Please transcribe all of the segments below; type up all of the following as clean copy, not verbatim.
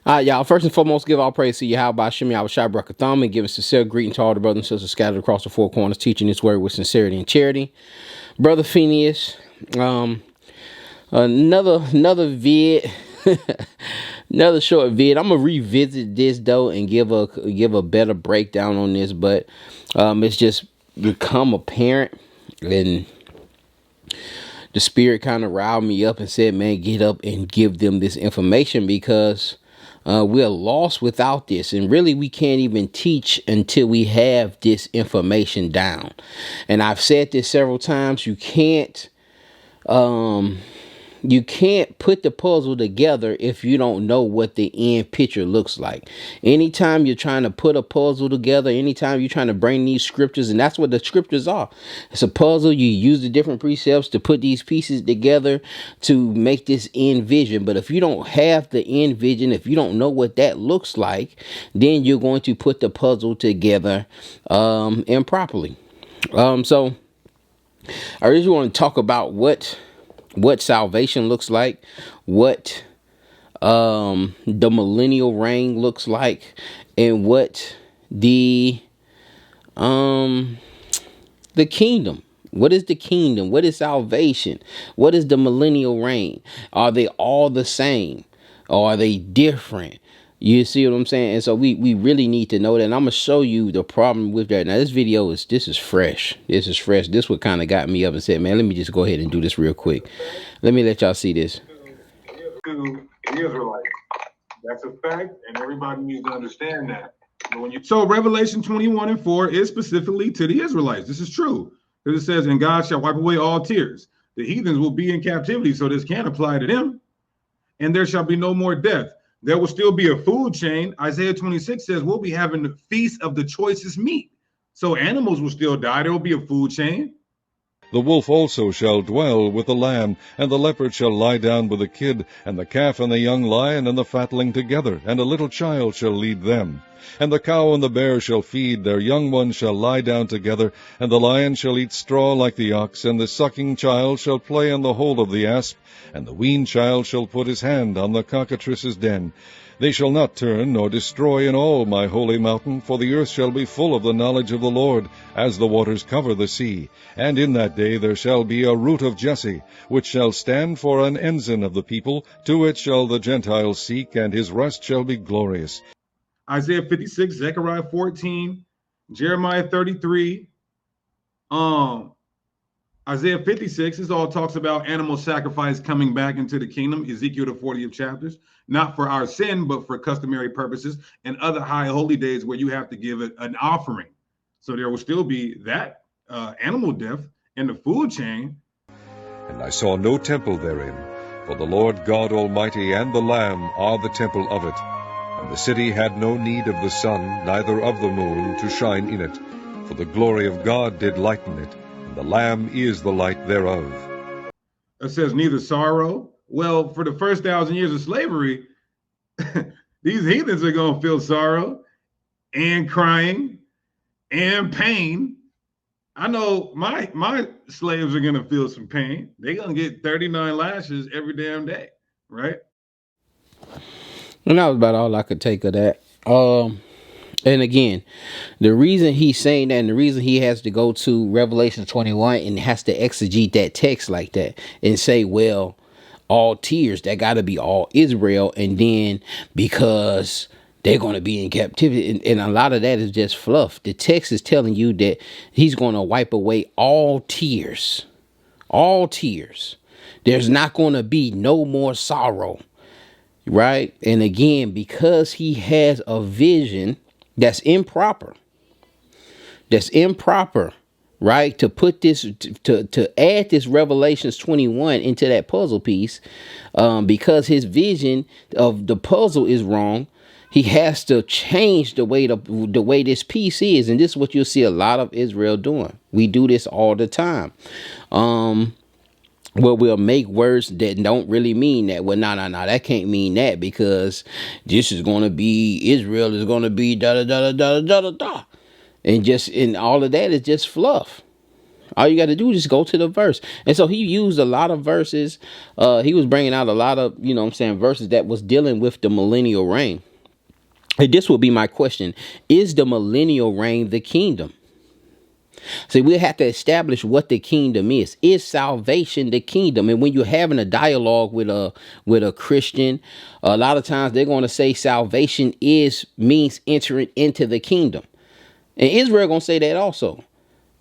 Y'all, first and foremost, give all praise to Yahweh Shem Yahweh Shai Brakatham, and give a sincere greeting to all the brothers and sisters scattered across the four corners, teaching this word with sincerity and charity. Brother Phineas, another vid, another short vid. I'm gonna revisit this though and give a better breakdown on this, but it's just become apparent, and the spirit kind of riled me up and said, "Man, get up and give them this information because." We're lost without this, and really we can't even teach until we have this information down. And I've said this several times. You can't put the puzzle together if you don't know what the end picture looks like. Anytime you're trying to put a puzzle together, anytime you're trying to bring these scriptures, and that's what the scriptures are. It's a puzzle. You use the different precepts to put these pieces together to make this end vision. But if you don't have the end vision, if you don't know what that looks like, then you're going to put the puzzle together improperly. So I really want to talk about what salvation looks like, what the millennial reign looks like, and what the kingdom. What is the kingdom? What is salvation? What is the millennial reign? Are they all the same? Or are they different? You see what I'm saying? And so we really need to know that. And I'm going to show you the problem with that. Now, this is fresh. This is fresh. This what kind of got me up and said, man, let me just go ahead and do this real quick. Let me let y'all see this. To the Israelites. That's a fact, and everybody needs to understand that. So Revelation 21:4 is specifically to the Israelites. This is true. Because it says, and God shall wipe away all tears. The heathens will be in captivity, so this can't apply to them. And there shall be no more death. There will still be a food chain. Isaiah 26 says we'll be having the feast of the choicest meat. So animals will still die. There will be a food chain. The wolf also shall dwell with the lamb, and the leopard shall lie down with the kid, and the calf and the young lion and the fatling together, and a little child shall lead them. And the cow and the bear shall feed, their young ones shall lie down together, and the lion shall eat straw like the ox, and the sucking child shall play in the hole of the asp, and the weaned child shall put his hand on the cockatrice's den. They shall not turn nor destroy in all my holy mountain, for the earth shall be full of the knowledge of the Lord, as the waters cover the sea. And in that day there shall be a root of Jesse, which shall stand for an ensign of the people. To it shall the Gentiles seek, and his rest shall be glorious. Isaiah 56, Zechariah 14, Jeremiah 33, Isaiah 56, this all talks about animal sacrifice coming back into the kingdom. Ezekiel, the 40th chapters, not for our sin, but for customary purposes, and other high holy days where you have to give an offering. So there will still be that animal death in the food chain. And I saw no temple therein, for the Lord God Almighty and the Lamb are the temple of it. And the city had no need of the sun, neither of the moon, to shine in it, for the glory of God did lighten it, and the Lamb is the light thereof. It says neither sorrow. Well, for the first 1,000 years of slavery, these heathens are going to feel sorrow and crying and pain. I know my slaves are going to feel some pain. They're going to get 39 lashes every damn day, right? And that was about all I could take of that. And again, the reason he's saying that, and the reason he has to go to Revelation 21 and has to exegete that text like that and say, well, all tears, that got to be all Israel. And then because they're going to be in captivity, and a lot of that is just fluff. The text is telling you that he's going to wipe away all tears. All tears. There's not going to be no more sorrow. Right. And again, because he has a vision that's improper, right, to put this to add this Revelations 21 into that puzzle piece, because his vision of the puzzle is wrong. He has to change the way this piece is. And this is what you'll see a lot of Israel doing. We do this all the time. Well, we'll make words that don't really mean that. Well, no, that can't mean that because this is going to be, Israel is going to be da da da da da da da da. And all of that is just fluff. All you got to do is just go to the verse. And so he used a lot of verses. He was bringing out a lot of, verses that was dealing with the millennial reign. And this would be my question. Is the millennial reign the kingdom? See, we have to establish what the kingdom is. Is salvation the kingdom? And when you're having a dialogue with a Christian, a lot of times they're going to say salvation means entering into the kingdom. And Israel going to say that also.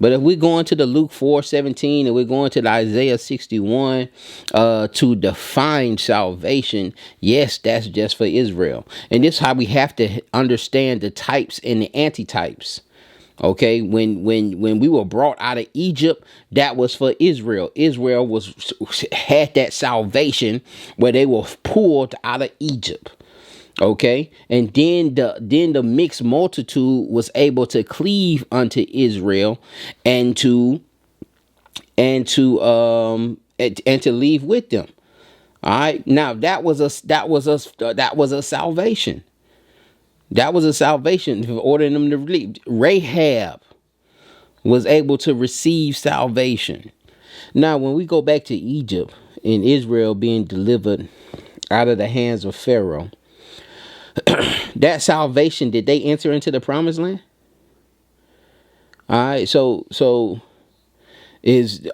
But if we're going to the Luke 4:17 and we're going to the Isaiah 61 to define salvation, yes, that's just for Israel. And this is how we have to understand the types and the antitypes. Okay, when we were brought out of Egypt, that was for Israel. Israel had that salvation where they were pulled out of Egypt. Okay, and then the mixed multitude was able to cleave unto Israel and to leave with them. All right, now that was a salvation. That was a salvation for ordering them to leave. Rahab was able to receive salvation. Now, when we go back to Egypt and Israel being delivered out of the hands of Pharaoh, that salvation, did they enter into the promised land? All right, so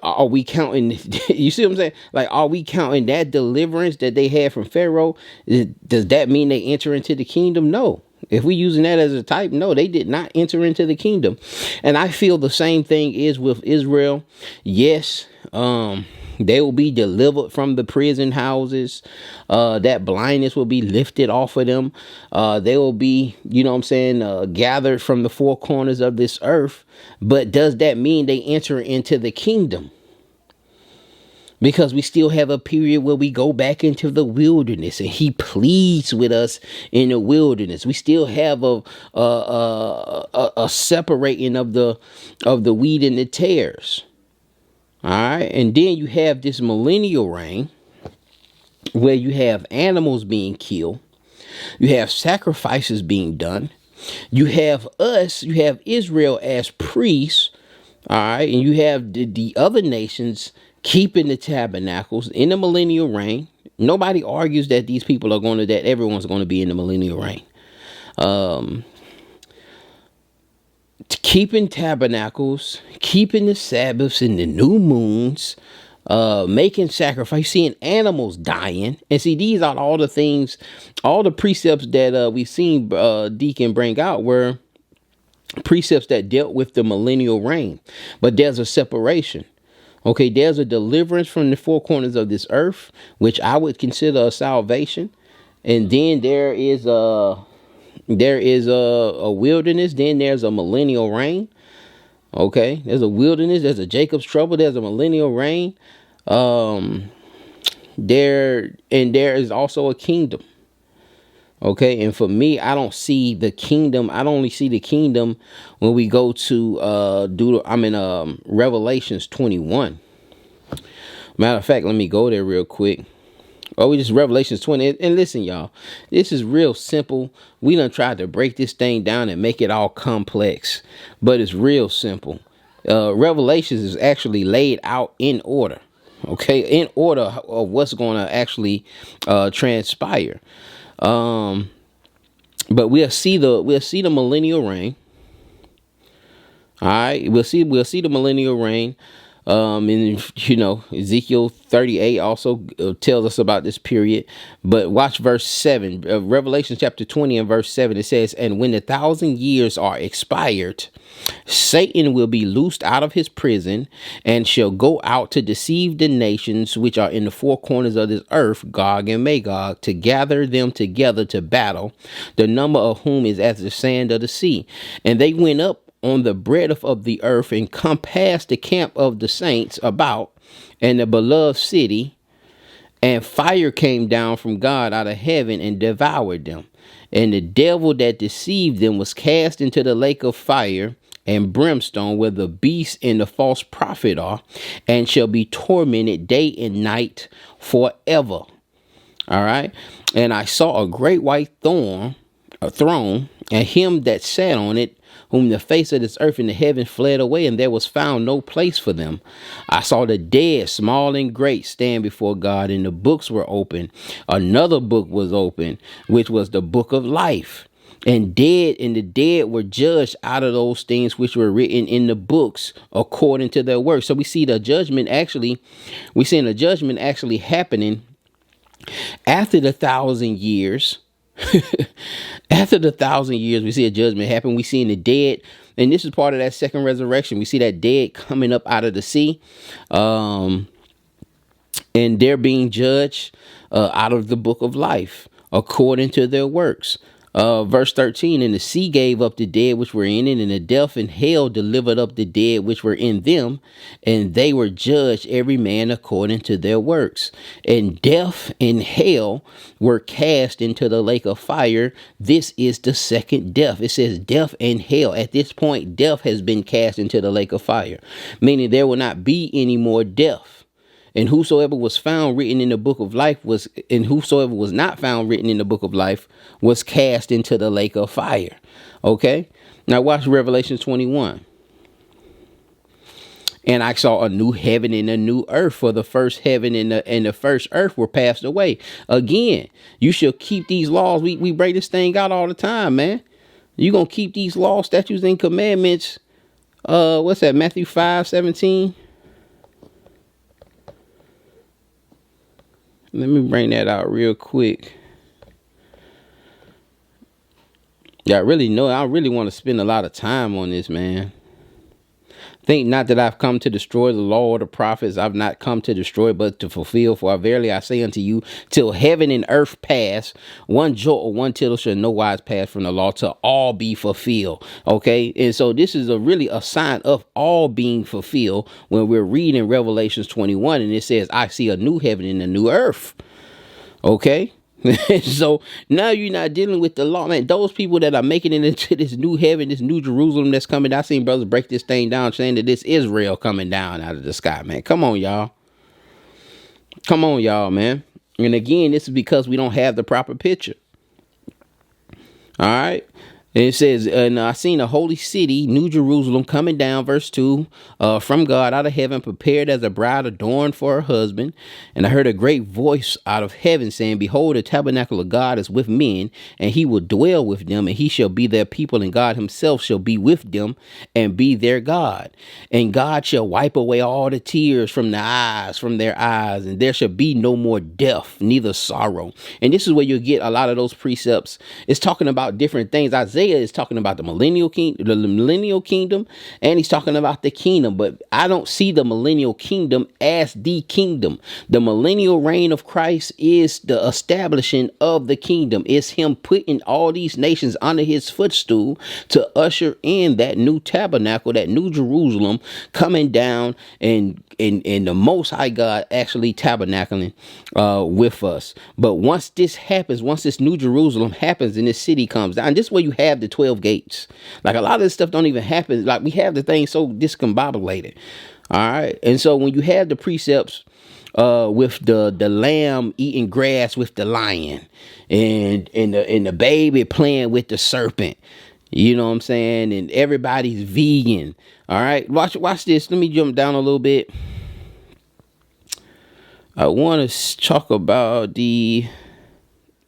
are we counting? You see what I'm saying? Like, are we counting that deliverance that they had from Pharaoh? Does that mean they enter into the kingdom? No. If we're using that as a type, no, they did not enter into the kingdom. And I feel the same thing is with Israel. Yes, they will be delivered from the prison houses. That blindness will be lifted off of them. They will be, gathered from the four corners of this earth. But does that mean they enter into the kingdom? Because we still have a period where we go back into the wilderness and he pleads with us in the wilderness. We still have a separating of the wheat and the tares. All right. And then you have this millennial reign where you have animals being killed. You have sacrifices being done. You have Israel as priests. All right. And you have the other nations keeping the tabernacles in the millennial reign. Nobody argues that these people are that everyone's going to be in the millennial reign. Keeping tabernacles, keeping the Sabbaths and the new moons, making sacrifice, seeing animals dying. And see, these are all the things, all the precepts that we've seen Deacon bring out were precepts that dealt with the millennial reign. But there's a separation. Okay, there's a deliverance from the four corners of this earth, which I would consider a salvation. And then there is a wilderness. Then there's a millennial reign. Okay, there's a wilderness. There's a Jacob's trouble. There's a millennial reign. There is also a kingdom. Okay, and for me, I don't see the kingdom. I only see the kingdom when we go to Revelations 21. Matter of fact, let me go there real quick. We just Revelations 20. And listen, y'all, this is real simple. We done tried to break this thing down and make it all complex, but it's real simple. Revelations is actually laid out in order. Okay, in order of what's going to actually transpire. But we'll see the millennial reign. All right, we'll see the millennial reign. And Ezekiel 38 also tells us about this period. But watch verse 7, Revelation chapter 20 and verse 7. It says, "And when the 1,000 years are expired, Satan will be loosed out of his prison and shall go out to deceive the nations which are in the four corners of this earth, Gog and Magog, to gather them together to battle, the number of whom is as the sand of the sea. And they went up on the breadth of the earth and compassed the camp of the saints about and the beloved city, and fire came down from God out of heaven and devoured them. And the devil that deceived them was cast into the lake of fire and brimstone, where the beast and the false prophet are, and shall be tormented day and night forever." All right. "And I saw a great white throne, and him that sat on it, whom the face of this earth and the heaven fled away, and there was found no place for them. I saw the dead, small and great, stand before God, and the books were open. Another book was open, which was the book of life. And the dead were judged out of those things which were written in the books according to their works. So we see the judgment actually happening after the 1,000 years. After the 1,000 years, we see a judgment happen. We see in the dead, and this is part of that second resurrection. We see that dead coming up out of the sea, and they're being judged out of the book of life according to their works. Verse 13, and the sea gave up the dead which were in it, and the death and hell delivered up the dead which were in them, and they were judged every man according to their works. And death and hell were cast into the lake of fire. This is the second death. It says death and hell. At this point, death has been cast into the lake of fire, meaning there will not be any more death. And whosoever was found written in the book of life and whosoever was not found written in the book of life was cast into the lake of fire. Okay. Now watch Revelation 21. And I saw a new heaven and a new earth, for the first heaven and the first earth were passed away. Again, you shall keep these laws. We break this thing out all the time, man. You're going to keep these laws, statutes, and commandments. What's that? Matthew 5:17. Let me bring that out real quick. Yeah, I really want to spend a lot of time on this, man. Think not that I've come to destroy the law or the prophets. I've not come to destroy, but to fulfill. For verily I say unto you, till heaven and earth pass, one jot or one tittle shall no wise pass from the law, till all be fulfilled. Okay. And so this is really a sign of all being fulfilled when we're reading Revelations 21, and it says, I see a new heaven and a new earth. Okay. So now you're not dealing with the law, man. Those people that are making it into this new heaven, this new Jerusalem that's coming down. I've seen brothers break this thing down saying that this Israel coming down out of the sky, man. Come on, y'all. Come on, y'all, man. And again, this is because we don't have the proper picture. All right. And it says, and I seen a holy city, New Jerusalem, coming down, verse 2, from God out of heaven, prepared as a bride adorned for her husband. And I heard a great voice out of heaven saying, behold, the tabernacle of God is with men, and he will dwell with them, and he shall be their people, and God himself shall be with them and be their God. And God shall wipe away all the tears from their eyes, and there shall be no more death, neither sorrow. And this is where you'll get a lot of those precepts. It's talking about different things. Isaiah is talking about the millennial kingdom, and he's talking about the kingdom, but I don't see the millennial kingdom as the kingdom. The millennial reign of Christ is the establishing of the kingdom. It's him putting all these nations under his footstool to usher in that new tabernacle, that new Jerusalem coming down, and the Most High God actually tabernacling with us. But once this happens, once this new Jerusalem happens and this city comes down, this is where you have the 12 gates. Like a lot of this stuff don't even happen. Like we have the thing so discombobulated. All right. And so when you have the precepts with the lamb eating grass with the lion, and the baby playing with the serpent, you know what I'm saying? And everybody's vegan. All right. Watch this. Let me jump down a little bit. I want to talk about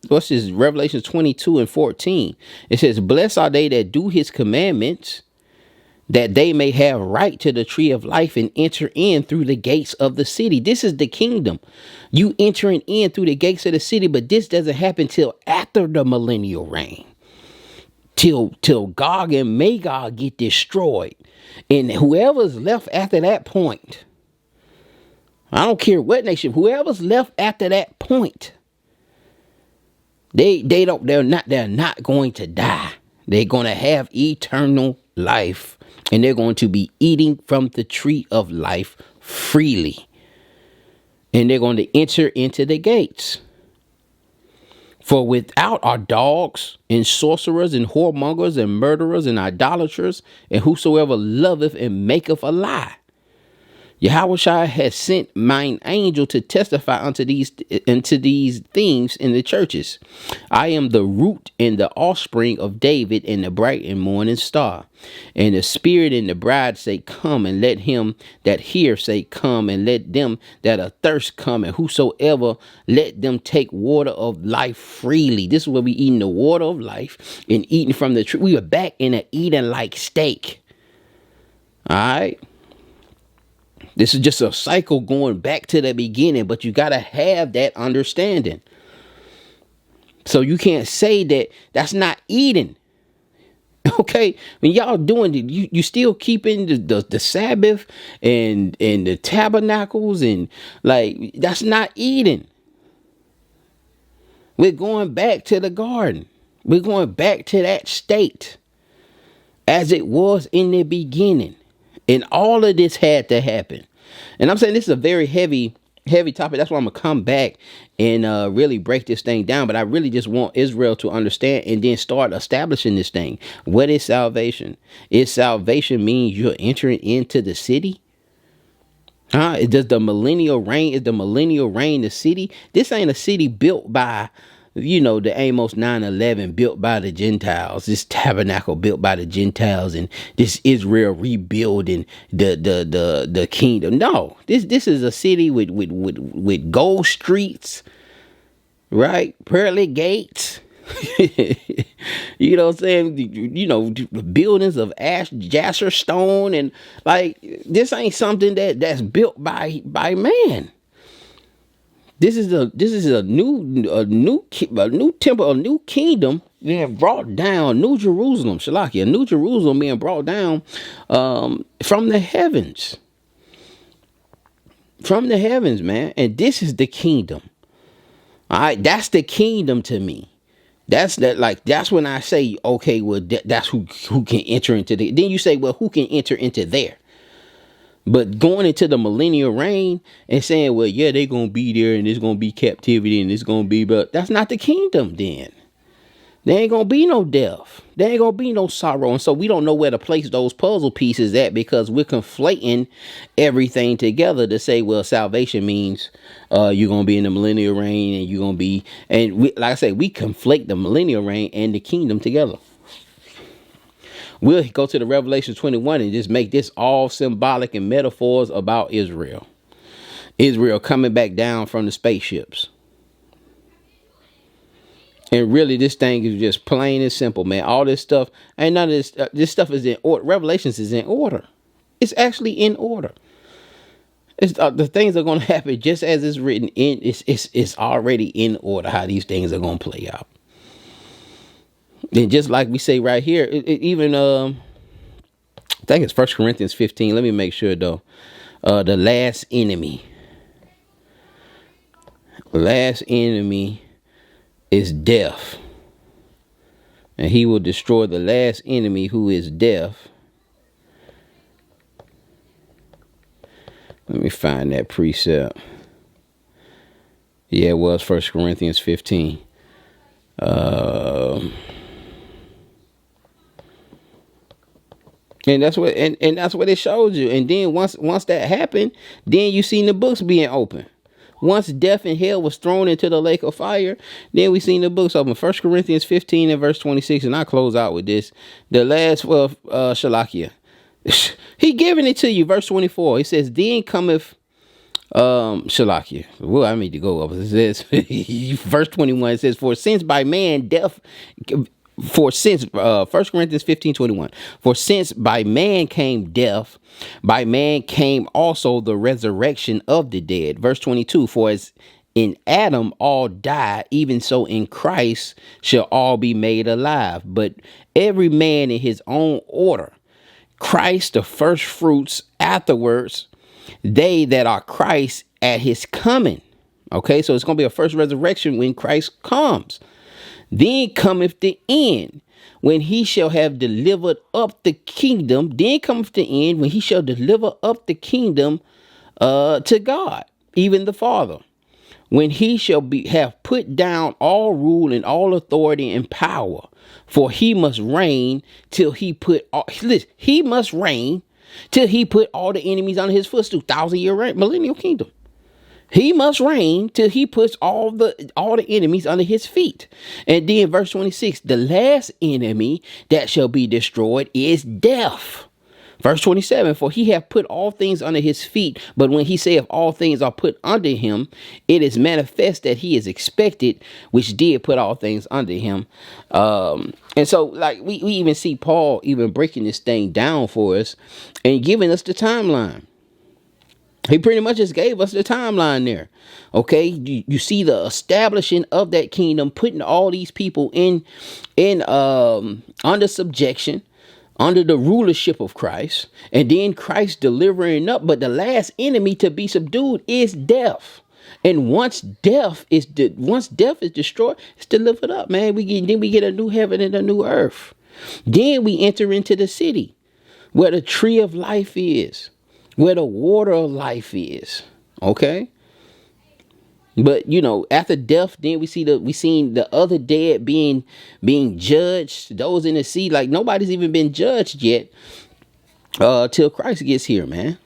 what's this? Revelation 22:14. It says, blessed are they that do his commandments, that they may have right to the tree of life and enter in through the gates of the city. This is the kingdom. You entering in through the gates of the city, but this doesn't happen till after the millennial reign. Till Gog and Magog get destroyed. And whoever's left after that point, I don't care what nation, whoever's left after that point, they're not going to die. They're going to have eternal life, and they're going to be eating from the tree of life freely. And they're going to enter into the gates. For without are dogs and sorcerers and whoremongers and murderers and idolaters and whosoever loveth and maketh a lie. Yahushua has sent mine angel to testify unto these things in the churches. I am the root and the offspring of David and the bright and morning star. And the Spirit and the bride say, come, and let him that hear say, come, and let them that are thirst come, and whosoever, let them take water of life freely. This is where we eating the water of life and eating from the tree. We are back in a eating like steak. All right. This is just a cycle going back to the beginning, but you got to have that understanding. So you can't say that that's not eating. Okay, when y'all doing it, you still keeping the Sabbath and the tabernacles, and like, that's not eating. We're going back to the garden. We're going back to that state as it was in the beginning. And all of this had to happen. And I'm saying this is a very heavy topic. That's why I'm going to come back and really break this thing down. But I really just want Israel to understand and then start establishing this thing. What is salvation? Is salvation mean you're entering into the city? Does the millennial reign? Is the millennial reign the city? This ain't a city built by, the Amos 9:11 built by the Gentiles, this tabernacle built by the Gentiles, and this Israel rebuilding the kingdom. No, this is a city with gold streets, right? Pearly gates. You know what I'm saying? Buildings of jasper stone, and like, this ain't something that's built by man. This is a new temple, a new kingdom being brought down. New Jerusalem, Shalakia, New Jerusalem being brought down from the heavens. From the heavens, man. And this is the kingdom. All right, that's the kingdom to me. That's when I say, okay, well, that's who can enter into the. Then you say, well, who can enter into there? But going into the millennial reign and saying, well, yeah, they're going to be there, and there's going to be captivity, and it's going to be, but that's not the kingdom then. There ain't going to be no death. There ain't going to be no sorrow. And so we don't know where to place those puzzle pieces at, because we're conflating everything together to say, well, salvation means you're going to be in the millennial reign, and you're going to be, and we, like I say, we conflate the millennial reign and the kingdom together. We'll go to the Revelation 21 and just make this all symbolic and metaphors about Israel. Israel coming back down from the spaceships. And really, this thing is just plain and simple, man. All this stuff, ain't none of this. This stuff is in order. Revelations is in order. It's actually in order. It's the things are going to happen just as it's written in. It's already in order how these things are going to play out. And just like we say right here, even I think it's 1 Corinthians 15. Let me make sure though. The last enemy. Last enemy is death. And he will destroy the last enemy, who is death. Let me find that precept. Yeah, it was 1 Corinthians 15. And that's what and that's what it shows you. And then once that happened, then you seen the books being open. Once death and hell was thrown into the lake of fire, then we seen the books open. 1 Corinthians 15 and verse 26, and I close out with this. The last, Shalakia. He giving it to you, verse 24. He says, then cometh Shalakia. Well, I need to go up. It says, verse 21, it says, for since by man death, 1 Corinthians 15:21, for since by man came death, by man came also the resurrection of the dead. Verse 22, for as in Adam all die, even so in Christ shall all be made alive, but every man in his own order. Christ the first fruits, afterwards they that are Christ at his coming. Okay, so it's going to be a first resurrection when Christ comes. Then cometh the end, when he shall have delivered up the kingdom. Then cometh the end, when he shall deliver up the kingdom to God, even the Father. When he shall have put down all rule and all authority and power. For he must reign till he must reign till he put all the enemies under his footstool. 1,000-year reign, millennial kingdom. He must reign till he puts all the enemies under his feet. And then verse 26, the last enemy that shall be destroyed is death. Verse 27, for he hath put all things under his feet. But when he saith all things are put under him, it is manifest that he is expected, which did put all things under him. And so like we even see Paul even breaking this thing down for us and giving us the timeline. He pretty much just gave us the timeline there. Okay, you see the establishing of that kingdom, putting all these people in under subjection, under the rulership of Christ, and then Christ delivering up. But the last enemy to be subdued is death. And once death is destroyed, it's delivered up, man. We get a new heaven and a new earth. Then we enter into the city where the tree of life is, where the water of life is. Okay. But after death, then we seen the other dead being judged, those in the sea. Like nobody's even been judged yet till Christ gets here, man.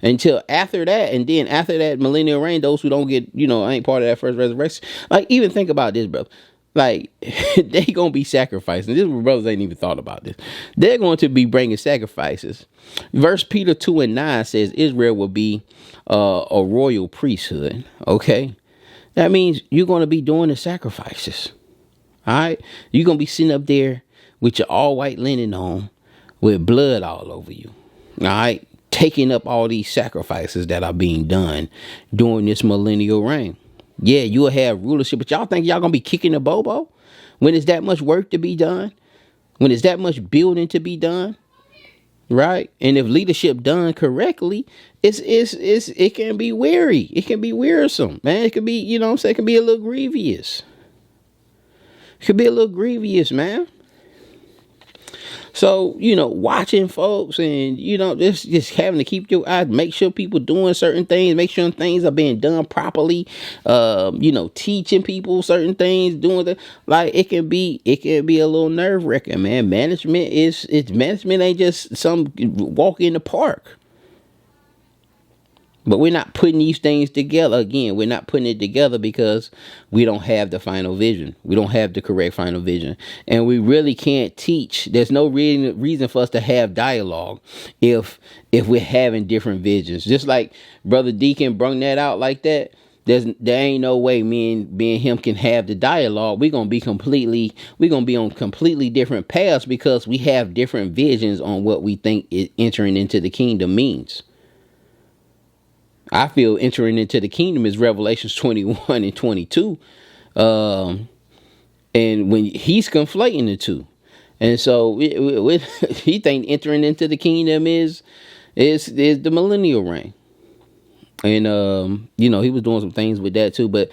Until after that, and then after that millennial reign, those who don't get, ain't part of that first resurrection. Like even think about this, bro. Like they gonna be sacrificing. This brothers ain't even thought about this. They're going to be bringing sacrifices. Verse Peter 2:9 says Israel will be a royal priesthood. Okay, that means you're going to be doing the sacrifices. All right, you're gonna be sitting up there with your all white linen on, with blood all over you. All right, taking up all these sacrifices that are being done during this millennial reign. Yeah, you'll have rulership, but y'all think y'all gonna be kicking the bobo when it's that much work to be done, when it's that much building to be done, right? And if leadership done correctly, it can be weary, it can be wearisome, man. It can be, it can be a little grievous. It could be a little grievous, man. So, watching folks and, just having to keep your eye, make sure people doing certain things, make sure things are being done properly, teaching people certain things, doing the, like, it can be a little nerve wracking, man. Management ain't just some walk in the park. But we're not putting these things together. Again, we're not putting it together because we don't have the final vision. We don't have the correct final vision. And we really can't teach. There's no reason for us to have dialogue if we're having different visions. Just like Brother Deacon brung that out like that. There ain't no way me and him can have the dialogue. We're gonna be on completely different paths because we have different visions on what we think entering into the kingdom means. I feel entering into the kingdom is Revelations 21 and 22. And when he's conflating the two. And so he think entering into the kingdom is the millennial reign. And, he was doing some things with that too. But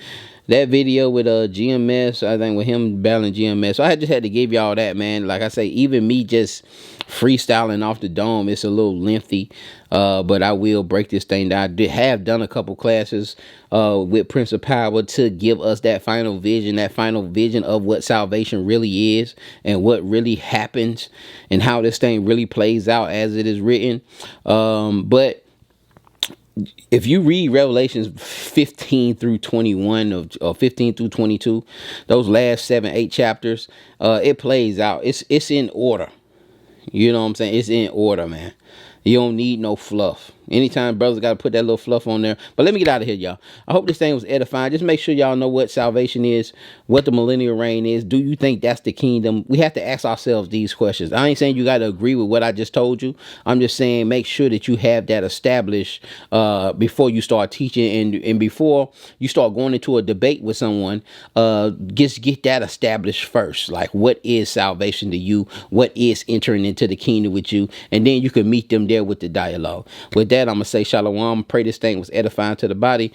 that video with GMS, I think with him battling GMS. So I just had to give y'all that, man. Like I say, even me just freestyling off the dome, it's a little lengthy. But I will break this thing down. I have done a couple classes with Prince of Power to give us that final vision of what salvation really is and what really happens and how this thing really plays out as it is written. But if you read Revelations 15 through 21 or 15 through 22, those last 7-8 chapters, it plays out. It's in order. You know what I'm saying? It's in order, man. You don't need no fluff. Anytime brothers got to put that little fluff on there. But let me get out of here, y'all. I hope this thing was edifying. Just make sure y'all know what salvation is, what the millennial reign is. Do you think that's the kingdom? We have to ask ourselves these questions. I ain't saying you got to agree with what I just told you. I'm just saying make sure that you have that established before you start teaching and before you start going into a debate with someone. Just get that established first. Like, what is salvation to you? What is entering into the kingdom with you? And then you can meet them there with the dialogue. With that, I'm going to say shalom. Pray this thing was edifying to the body.